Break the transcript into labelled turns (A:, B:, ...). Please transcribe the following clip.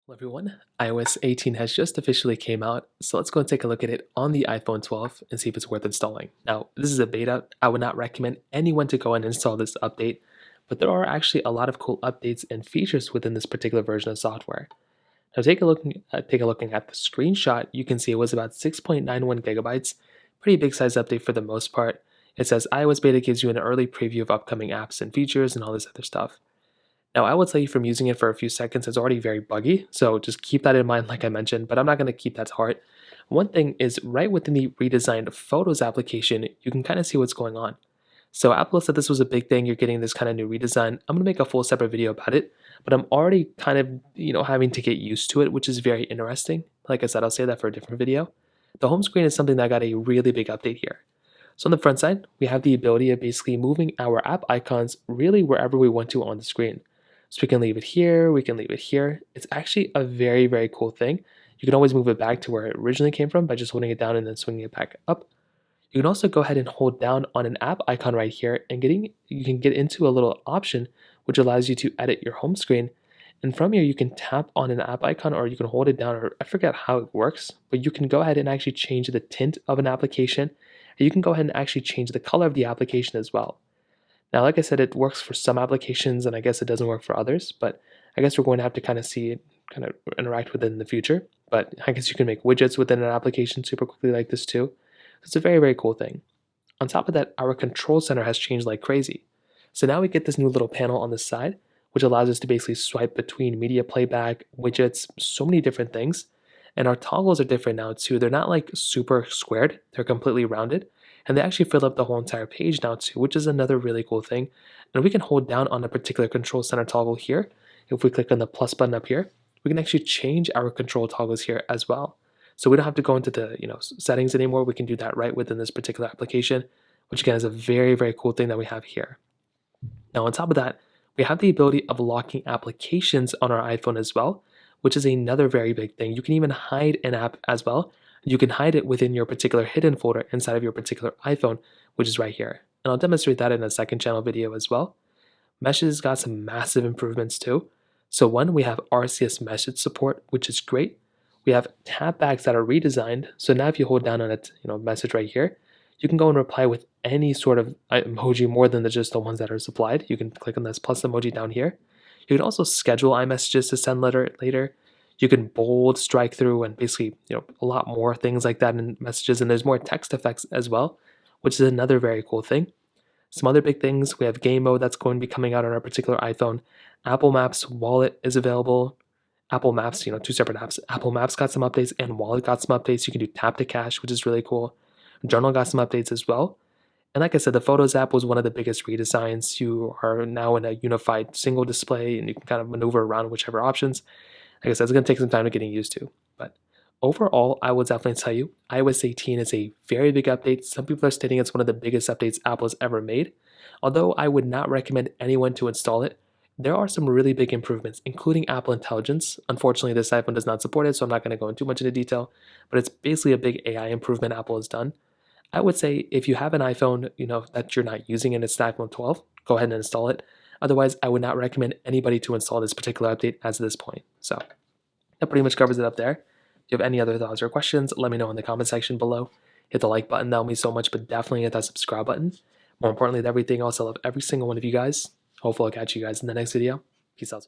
A: Hello everyone, iOS 18 has just officially came out, so let's go and take a look at it on the iPhone 12 and see if it's worth installing. Now, this is a beta. I would not recommend anyone to go and install this update, but there are actually a lot of cool updates and features within this particular version of software. Now, take a looking at the screenshot, you can see it was about 6.91 gigabytes, pretty big size update for the most part. It says iOS beta gives you an early preview of upcoming apps and features and all this other stuff. Now, I will tell you from using it for a few seconds, it's already very buggy, so just keep that in mind, like I mentioned, but I'm not going to keep that to heart. One thing is, right within the redesigned Photos application, you can kind of see what's going on. So Apple said this was a big thing, you're getting this kind of new redesign. I'm going to make a full separate video about it, but I'm already kind of, having to get used to it, which is very interesting. Like I said, I'll say that for a different video. The home screen is something that got a really big update here. So on the front side, we have the ability of basically moving our app icons really wherever we want to on the screen. So we can leave it here, we can leave it here. It's actually a very, very cool thing. You can always move it back to where it originally came from by just holding it down and then swinging it back up. You can also go ahead and hold down on an app icon right here and you can get into a little option which allows you to edit your home screen. And from here, you can tap on an app icon or you can hold it down, or I forget how it works, but you can go ahead and actually change the tint of an application. And you can go ahead and actually change the color of the application as well. Now, like I said, it works for some applications and I guess it doesn't work for others, but I guess we're going to have to kind of see it kind of interact with it in the future. But I guess you can make widgets within an application super quickly like this too. It's a very, very cool thing. On top of that, our control center has changed like crazy. So now we get this new little panel on the side, which allows us to basically swipe between media playback, widgets, so many different things. And our toggles are different now too. They're not like super squared, they're completely rounded. And they actually fill up the whole entire page now too, which is another really cool thing. And we can hold down on a particular control center toggle here. If we click on the plus button up here, we can actually change our control toggles here as well. So we don't have to go into the settings anymore. We can do that right within this particular application, which again is a very, very cool thing that we have here. Now on top of that, we have the ability of locking applications on our iPhone as well, which is another very big thing. You can even hide an app as well. You can hide it within your particular hidden folder inside of your particular iPhone, which is right here. And I'll demonstrate that in a second channel video as well. Meshes got some massive improvements too. So one, we have RCS message support, which is great. We have tapbacks that are redesigned. So now if you hold down on a message right here, you can go and reply with any sort of emoji more than just the ones that are supplied. You can click on this plus emoji down here. You can also schedule iMessages to send later. You can bold, strike through, and basically, a lot more things like that in messages. And there's more text effects as well, which is another very cool thing. Some other big things, we have game mode that's going to be coming out on our particular iPhone. Apple Maps Wallet is available. Apple Maps, two separate apps. Apple Maps got some updates and Wallet got some updates. You can do tap to cache, which is really cool. Journal got some updates as well. And like I said, the Photos app was one of the biggest redesigns. You are now in a unified single display and you can kind of maneuver around whichever options. Like I said, it's going to take some time to getting used to. But overall, I will definitely tell you, iOS 18 is a very big update. Some people are stating it's one of the biggest updates Apple has ever made. Although I would not recommend anyone to install it, there are some really big improvements, including Apple Intelligence. Unfortunately, this iPhone does not support it, so I'm not going to go into too much into detail, but it's basically a big AI improvement Apple has done. I would say if you have an iPhone, that you're not using and it's the iPhone 12, go ahead and install it. Otherwise, I would not recommend anybody to install this particular update as of this point. So that pretty much covers it up there. If you have any other thoughts or questions, let me know in the comment section below. Hit the like button, that will mean so much, but definitely hit that subscribe button. More importantly than everything else, I love every single one of you guys. Hopefully I'll catch you guys in the next video. Peace out.